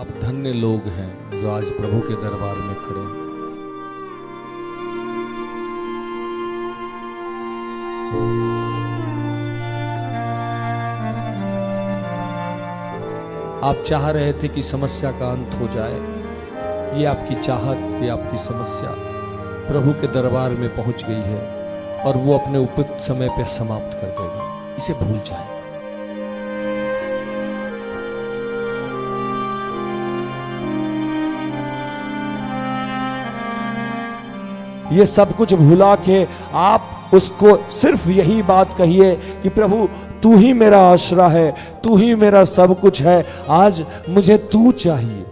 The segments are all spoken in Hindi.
आप धन्य लोग हैं जो आज प्रभु के दरबार में खड़े हैं। आप चाह रहे थे कि समस्या का अंत हो जाए। ये आपकी चाहत, ये आपकी समस्या प्रभु के दरबार में पहुंच गई है और वो अपने उपयुक्त समय पर समाप्त कर देगा। इसे भूल जाए। ये सब कुछ भुला के आप उसको सिर्फ यही बात कहिए कि प्रभु तू ही मेरा आसरा है, तू ही मेरा सब कुछ है, आज मुझे तू चाहिए।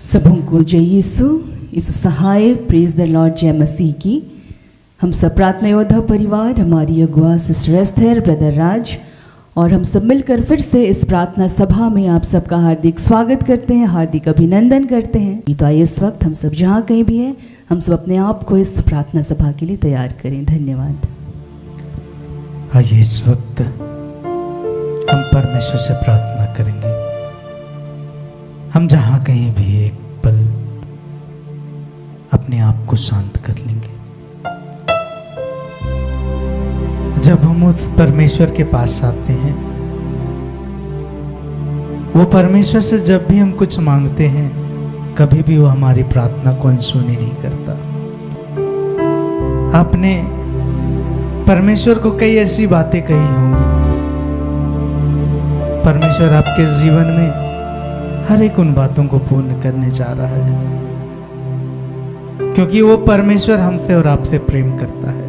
सबों को जय यीशु, यीशु सहाय, प्रेज द लॉर्ड, जय मसीह की। हम सब प्रार्थना योद्धा परिवार, हमारी अगुआ सिस्टर एस्थर, ब्रदर राज और हम सब मिलकर फिर से इस प्रार्थना सभा में आप सबका हार्दिक स्वागत करते हैं, हार्दिक अभिनंदन करते हैं। तो आइए इस वक्त हम सब जहाँ कहीं भी हैं, हम सब अपने आप को इस प्रार्थना सभा के लिए तैयार करें। धन्यवाद। आइए इस वक्त हम परमेश्वर से प्रार्थना करेंगे। हम जहाँ कहीं भी एक पल अपने आप को शांत कर लेंगे। जब हम उस परमेश्वर के पास आते हैं, वो परमेश्वर से जब भी हम कुछ मांगते हैं, कभी भी वो हमारी प्रार्थना को अनसुनी नहीं करता। आपने परमेश्वर को कई ऐसी बातें कही होंगी। परमेश्वर आपके जीवन में हर एक उन बातों को पूर्ण करने जा रहा है, क्योंकि वो परमेश्वर हमसे और आपसे प्रेम करता है।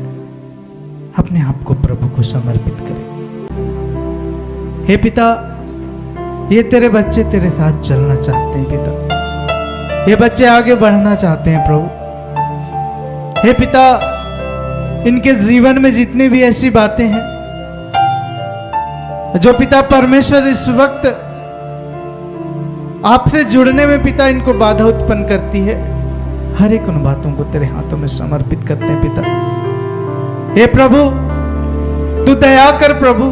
अपने आप को प्रभु को समर्पित करें। हे पिता, ये तेरे बच्चे तेरे साथ चलना चाहते हैं। पिता, ये बच्चे आगे बढ़ना चाहते हैं। प्रभु हे पिता, इनके जीवन में जितनी भी ऐसी बातें हैं जो पिता परमेश्वर इस वक्त आपसे जुड़ने में पिता इनको बाधा उत्पन्न करती है, हर एक उन बातों को तेरे हाथों में समर्पित करते हैं। पिता हे प्रभु, तू दया कर प्रभु,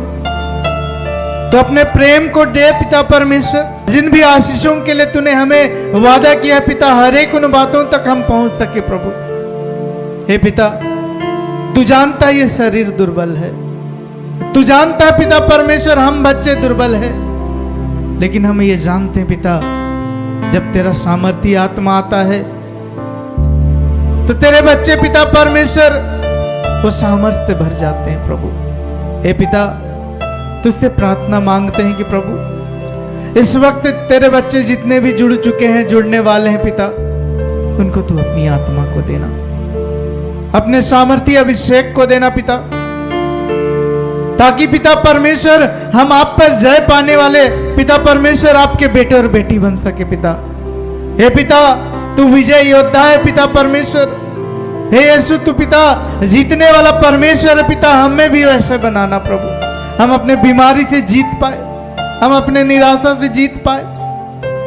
तो अपने प्रेम को दे पिता परमेश्वर। जिन भी आशीषों के लिए तूने हमें वादा किया पिता, हर एक उन बातों तक हम पहुंच सके प्रभु। हे पिता, तू जानता है ये शरीर दुर्बल है, तू जानता है पिता परमेश्वर हम बच्चे दुर्बल है, लेकिन हम ये जानते हैं पिता, जब तेरा सामर्थ्य आत्मा आता है तो तेरे बच्चे पिता परमेश्वर वो सामर्थ्य से भर जाते हैं प्रभु। हे पिता, तुझसे प्रार्थना मांगते हैं कि प्रभु इस वक्त तेरे बच्चे जितने भी जुड़ चुके हैं, जुड़ने वाले हैं पिता, उनको तू अपनी आत्मा को देना, अपने सामर्थ्य अभिषेक को देना पिता, ताकि पिता परमेश्वर हम आप पर जय पाने वाले पिता परमेश्वर आपके बेटे और बेटी बन सके पिता। हे पिता, तू विजय योद्धा है पिता परमेश्वर। हे यीशु, तू पिता जीतने वाला परमेश्वर है पिता, हमें भी वैसे बनाना प्रभु। हम अपने बीमारी से जीत पाए, हम अपने निराशा से जीत पाए,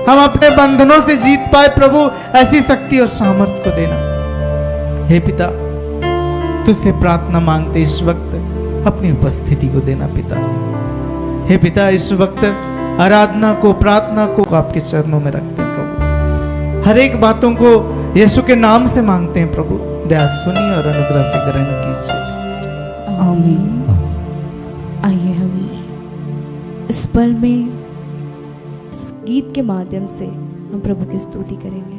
हम अपने बंधनों से जीत पाए प्रभु, ऐसी शक्ति और सामर्थ्य को देना। हे पिता, तुझसे प्रार्थना मांगते इस वक्त अपनी उपस्थिति को देना पिता। हे पिता, इस वक्त आराधना को, प्रार्थना को आपके चरणों में रखते हैं प्रभु। हर एक बातों को यीशु के नाम से मांगते हैं प्रभु। दया सुनिए और अनुग्रह से ग्रहण कीजिए। आमीन। आइए हम इस पल में इस गीत के माध्यम से हम प्रभु की स्तुति करेंगे।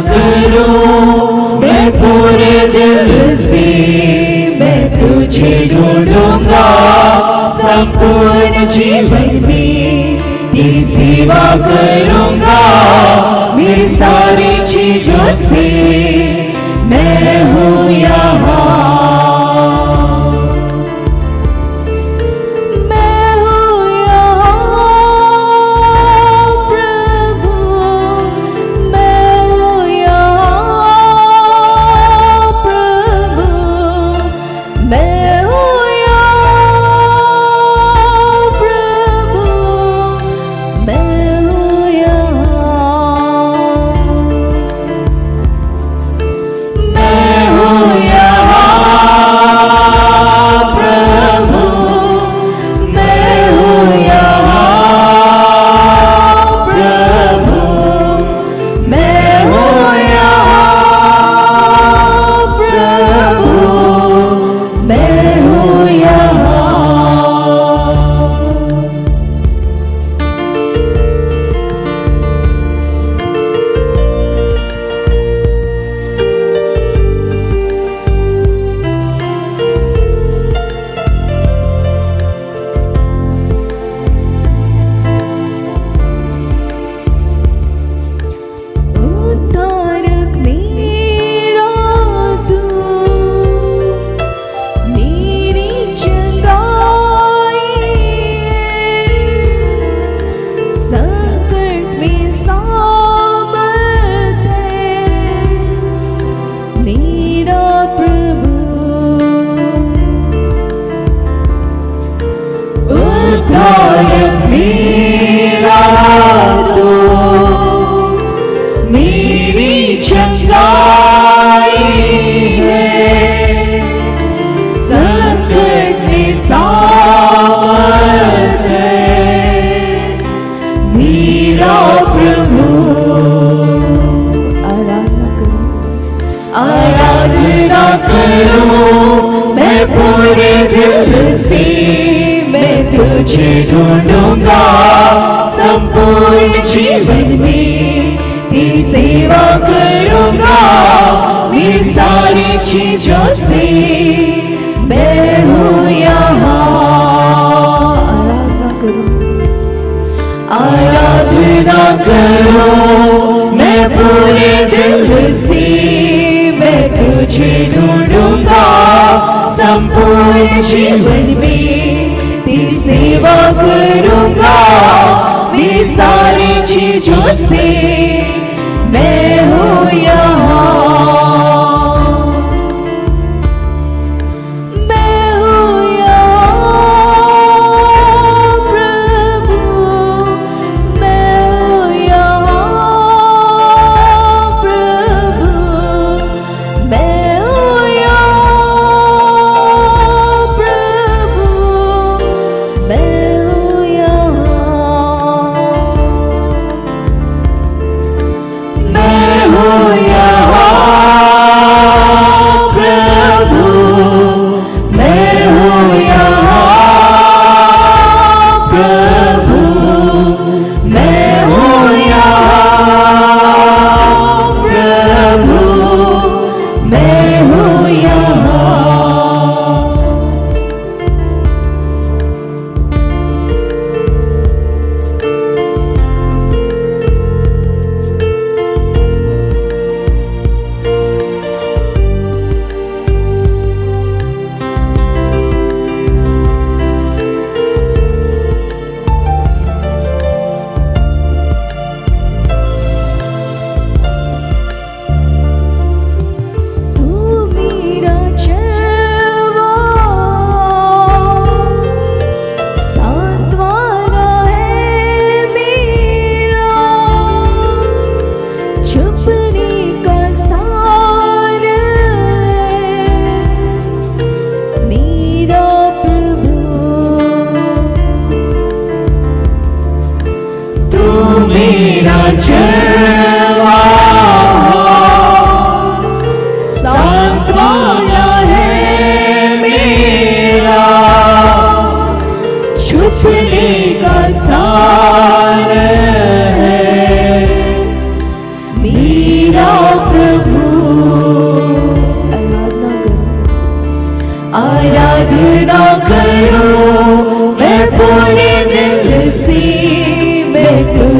करूं मैं पूरे दिल से, मैं तुझे ढूंढूंगा संपूर्ण जीवन में, तेरी सेवा करूंगा मेरी सारी चीजों से, मैं हूँ यहाँ। तुझे ढूंढूंगा संपूर्ण जीवन में, तेरी सेवा करूंगा मेरी सारी चीजों से, मैं हूँ यहाँ। आराधना करो मैं पूरे दिल से, मैं तुझे ढूंढूंगा संपूर्ण जीवन में, तेरी सेवा करूंगा मेरी सारी चीजों से, मैं हूँ यहाँ। मैं हूँ यहाँ प्रभु,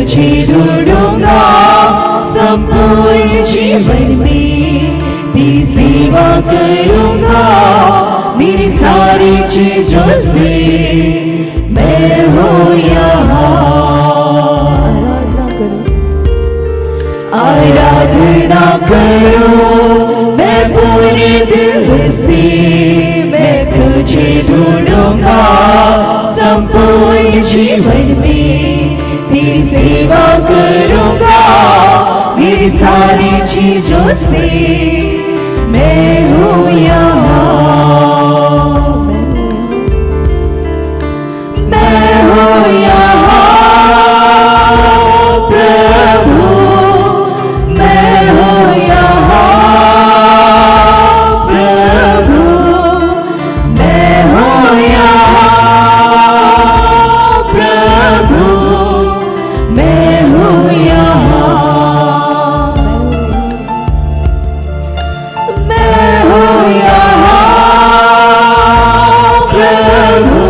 तुझे ढूंढूंगा संपूर्ण जीवन में, तेरी सेवा करूंगा मेरी सारी चीजों से, मैं हूँ यहाँ। आराधना करो मैं पूरे दिल से, मैं तुझे ढूंढूंगा संपूर्ण जीवन में, तेरी सेवा करूंगा मेरी सारी चीजों से, मैं हूँ यहाँ। मैं हूँ यहाँ प्रभु, मैं हूँ यहाँ प्रभु, मैं हूँ यहाँ प्रभु, मैं हूँ यहाँ, मैं हूँ यहाँ प्रभु,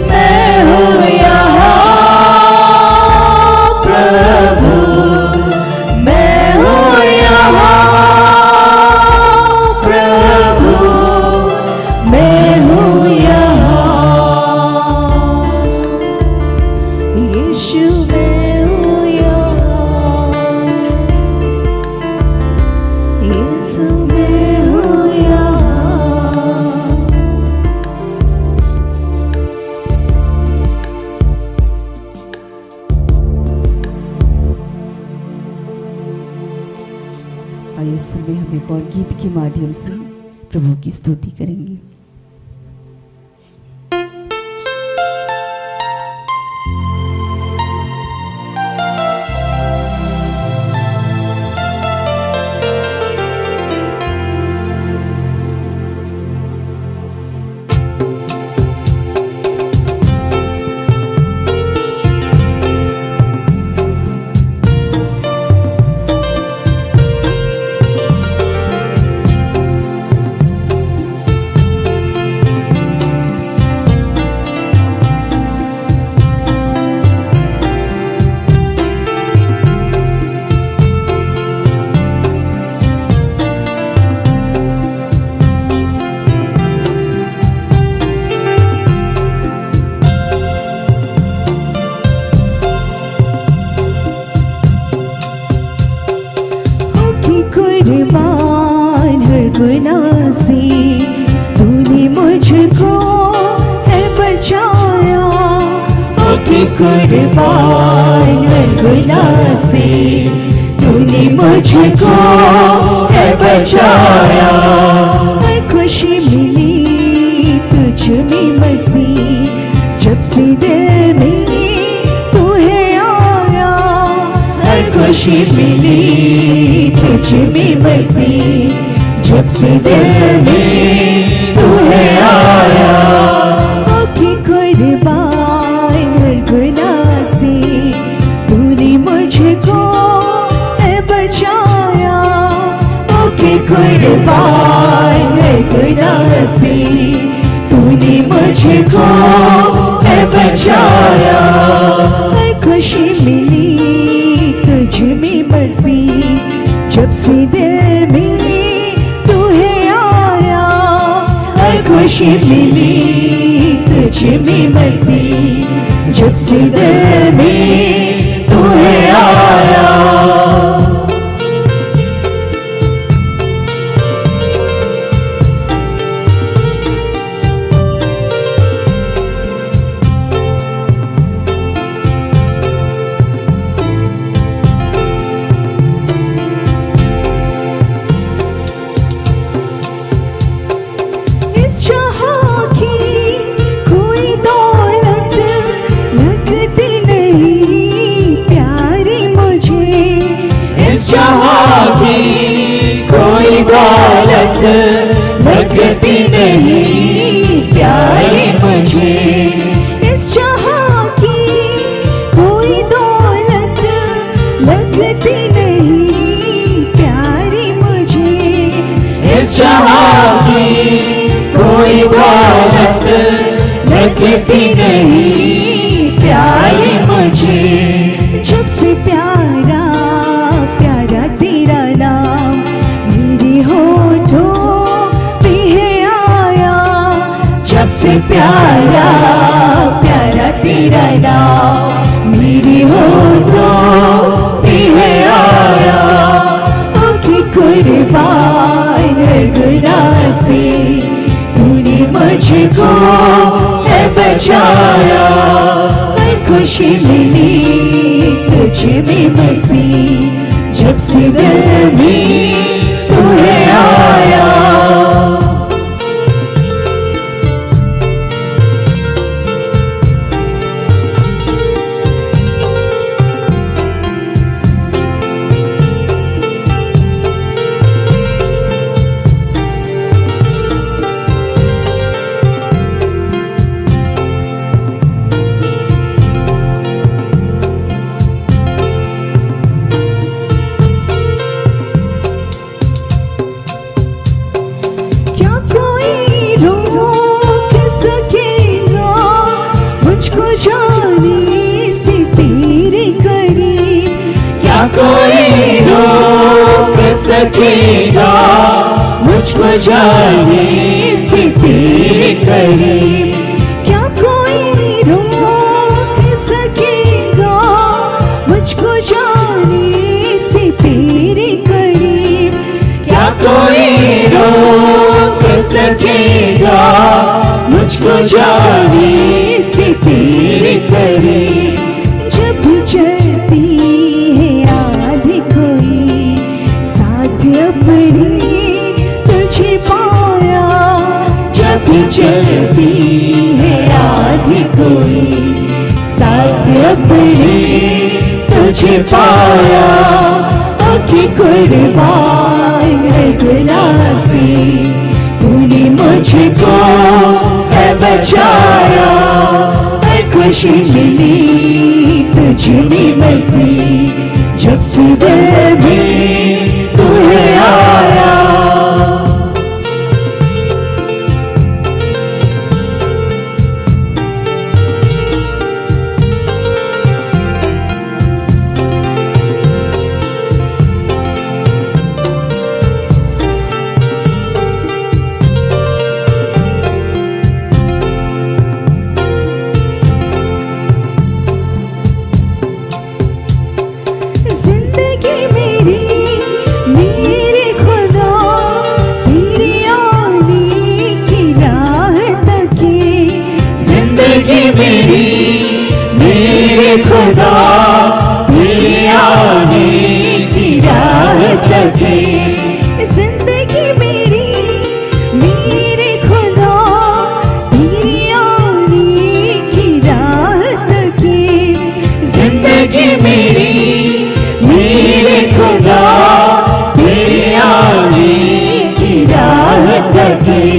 मैं हूँ यहाँ प्रभु, मैं हूँ यहाँ प्रभु, मैं हूँ यहाँ। यीशु मैं हूँ यहाँ, यीशु मैं हूँ यहाँ। आइए इस समय हम एक और गीत के माध्यम से प्रभु की स्तुति करेंगे। कुर्बान हर गुनाह से तूने मुझको है बचाया, ओके कुर्बान हर गुनाह से तूने मुझको है बचाया। हर खुशी मिली तुझ में मसीह, जब से दिल में तू है आया। हर खुशी मिली तुझ में मसीह, जब से दिल में तू है आया। ओके कुर्बान हर गुनाह से तूने मुझको है बचाया, ओके कुर्बान हर गुनाह से तूने मुझको है बचाया। हर खुशी मिली तुझ में मसीह, जब से दिल में तू है आया। हर खुशी मिली तुझ में मसीह, जब से दिल में तू है आया। जहाँ की कोई दौलत लगती नहीं प्यारी मुझे। इस जहाँ की कोई दौलत लगती नहीं प्यारी मुझे। इस जहाँ की कोई दौलत लगती नहीं प्यारी मुझे। सबसे प्यारा प्यारा तेरा नाम मेरे होठों पे है आया। आँखें कुर्बान हर गुनाह से तूने मुझको है बचाया। हर खुशी मिली तुझ में मसीह, जब से दिल में तू है आया। कोई रोक सकेगा मुझको जाने से तेरे करीब। क्या कोई रोक सकेगा मुझको जाने से तेरे करीब। क्या कोई रोक सकेगा मुझको जाने से तेरे करीब। जब चलती तुझे पाया, जब चलती है आधी कोई साथ अपने तुझे पाया। आँखें कुर्बान है गुनाह से तूने मुझको है बचाया। हर खुशी मिली तुझ में मसीह, जब से दिल में तू है आया। मेरे खुदा तेरे आने की राह तके। जिंदगी मेरी मेरे खुदा तेरे आने की राह तके। जिंदगी मेरी मेरे खुदा तेरे आने की राह तके।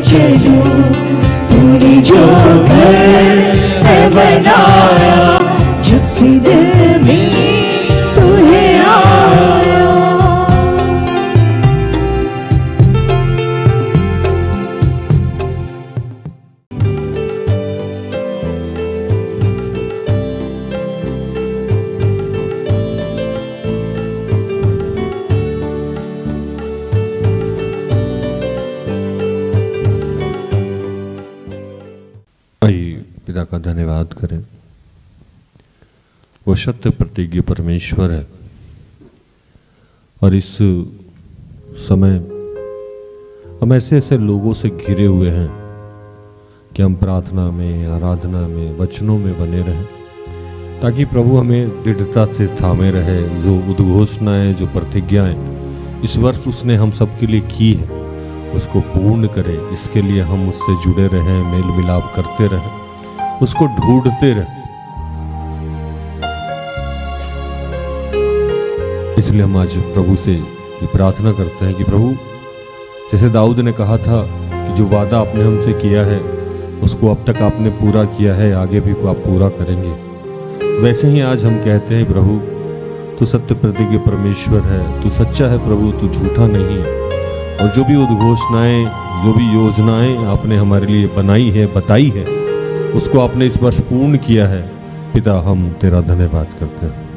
चलो तूने जो घर है बनाया, जब से दिल में तू है आया। पिता का धन्यवाद करें। वो सत्य प्रतिज्ञ परमेश्वर है और इस समय हम ऐसे ऐसे लोगों से घिरे हुए हैं कि हम प्रार्थना में, आराधना में, वचनों में बने रहें, ताकि प्रभु हमें दृढ़ता से थामे रहे। जो उद्घोषणाएं, जो प्रतिज्ञाएं इस वर्ष उसने हम सबके लिए की है, उसको पूर्ण करे। इसके लिए हम उससे जुड़े रहें, मेल मिलाप करते रहें, उसको ढूंढते रहे। इसलिए हम आज प्रभु से ये प्रार्थना करते हैं कि प्रभु, जैसे दाऊद ने कहा था कि जो वादा आपने हमसे किया है उसको अब तक आपने पूरा किया है, आगे भी आप पूरा करेंगे, वैसे ही आज हम कहते हैं प्रभु तू सत्य प्रतिज्ञ परमेश्वर है, तू सच्चा है प्रभु, तू झूठा नहीं है। और जो भी उद्घोषणाएं, जो भी योजनाएं आपने हमारे लिए बनाई है, बताई है, उसको आपने इस वर्ष पूर्ण किया है। पिता, हम तेरा धन्यवाद करते हैं।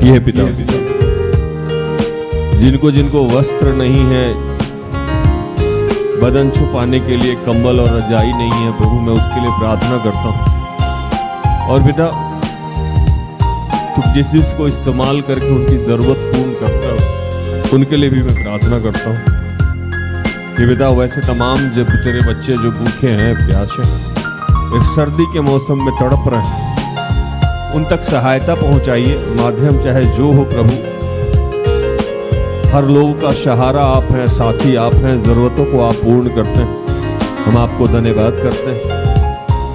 ये पिता, जिनको जिनको वस्त्र नहीं है, बदन छुपाने के लिए कंबल और रजाई नहीं है, प्रभु मैं उसके लिए प्रार्थना करता हूँ। और पिता, तू जिस चीज को इस्तेमाल करके उनकी जरूरत पूर्ण करता हो, उनके लिए भी मैं प्रार्थना करता हूँ कि पिता वैसे तमाम जब तेरे बच्चे जो भूखे हैं, प्यासे, इस सर्दी के मौसम में तड़प रहे हैं, उन तक सहायता पहुंचाइए। माध्यम चाहे जो हो प्रभु, हर लोग का सहारा आप हैं, साथी आप हैं, जरूरतों को आप पूर्ण करते हैं। हम आपको धन्यवाद करते हैं।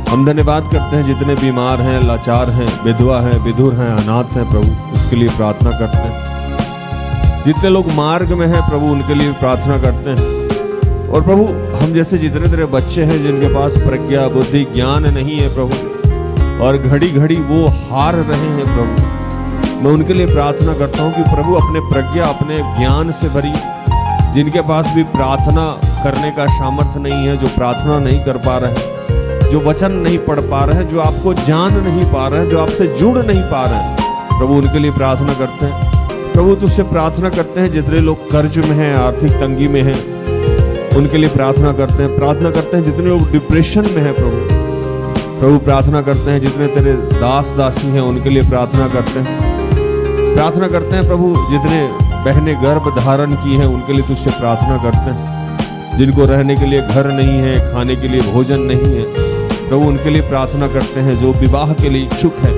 हम धन्यवाद करते हैं जितने बीमार हैं, लाचार हैं, विधवा हैं, विधुर हैं, अनाथ हैं, प्रभु उसके लिए प्रार्थना करते हैं। जितने लोग मार्ग में हैं प्रभु, उनके लिए प्रार्थना करते हैं। और प्रभु, हम जैसे जितने तेरे बच्चे हैं जिनके पास प्रज्ञा, बुद्धि, ज्ञान नहीं है प्रभु, और घड़ी घड़ी वो हार रहे हैं प्रभु, मैं उनके लिए प्रार्थना करता हूँ कि प्रभु अपने प्रज्ञा, अपने ज्ञान से भरी, जिनके पास भी प्रार्थना करने का सामर्थ्य नहीं है, जो प्रार्थना नहीं कर पा रहे हैं, जो वचन नहीं पढ़ पा रहे हैं, जो आपको जान नहीं पा रहे हैं, जो आपसे जुड़ नहीं पा रहे हैं, प्रभु उनके लिए प्रार्थना करते हैं। प्रभु तुझसे प्रार्थना करते हैं जितने लोग कर्ज में हैं, आर्थिक तंगी में हैं, उनके लिए प्रार्थना करते हैं। प्रार्थना करते हैं जितने लोग डिप्रेशन में हैं प्रभु प्रार्थना करते हैं। जितने तेरे दास दासी हैं उनके लिए प्रार्थना करते हैं। प्रार्थना करते हैं प्रभु, जितने बहनें गर्भ धारण की हैं उनके लिए तुझसे प्रार्थना करते हैं। जिनको रहने के लिए घर नहीं है, खाने के लिए भोजन नहीं है, प्रभु उनके लिए प्रार्थना करते हैं। जो विवाह के लिए इच्छुक है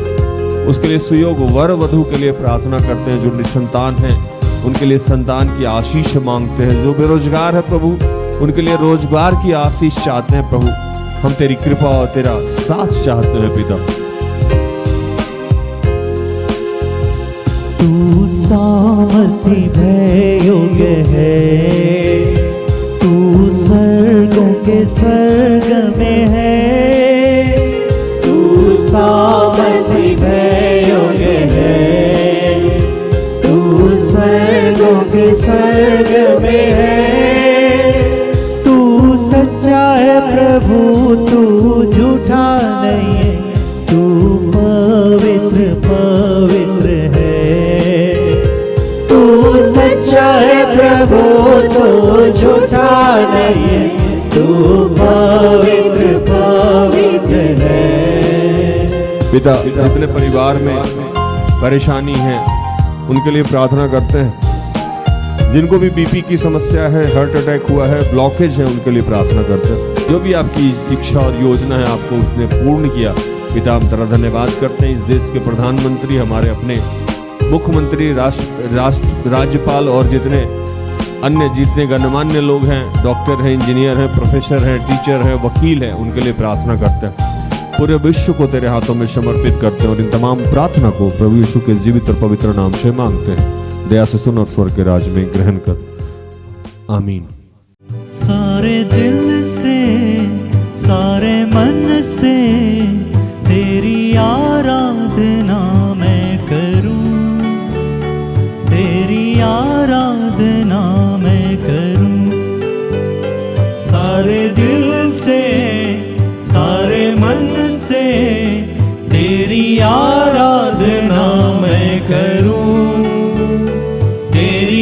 उसके लिए सुयोग वर वधु के लिए प्रार्थना करते हैं। जो निसंतान हैं उनके लिए संतान की आशीष मांगते हैं। जो बेरोजगार है प्रभु, उनके लिए रोजगार की आशीष चाहते हैं। प्रभु हम तेरी कृपा और तेरा साथ चाहते हैं पिता। तू सामर्थी भय योग्य है, तू स्वर्गों के स्वर्ग में है। तू सामर्थी भय योग्य है, तू स्वर्गों के स्वर्ग में है। तू सच्चा है प्रभु, तू झूठा नहीं है, तू पवित्र पवित्र है। तू सच्चा है प्रभु, तू झूठा नहीं है, तू पवित्र पवित्र है। पिता, जितने परिवार में परेशानी है उनके लिए प्रार्थना करते हैं। जिनको भी बीपी की समस्या है, हार्ट अटैक हुआ है, ब्लॉकेज है, उनके लिए प्रार्थना करते हैं। जो भी आपकी इच्छा और योजना है आपको उसने पूर्ण किया। पिता हम तेरा धन्यवाद करते हैं। इस देश के प्रधानमंत्री, हमारे अपने मुख्यमंत्री, राज्यपाल और जितने अन्य जितने गणमान्य लोग हैं, डॉक्टर हैं, इंजीनियर हैं, प्रोफेसर हैं, टीचर हैं, वकील हैं, उनके लिए प्रार्थना करते हैं। पूरे विश्व को तेरे हाथों में समर्पित करते हैं और इन तमाम प्रार्थना को प्रभु यीशु के जीवित और पवित्र नाम से मांगते हैं। दया से सुन और स्वर्ग के राज में ग्रहण कर, आमीन। सारे दिल से, सारे मन से तेरी आराधना मैं करूं, तेरी आराधना मैं करूं। सारे दिल से, सारे मन से तेरी आराधना मैं करूं। तेरी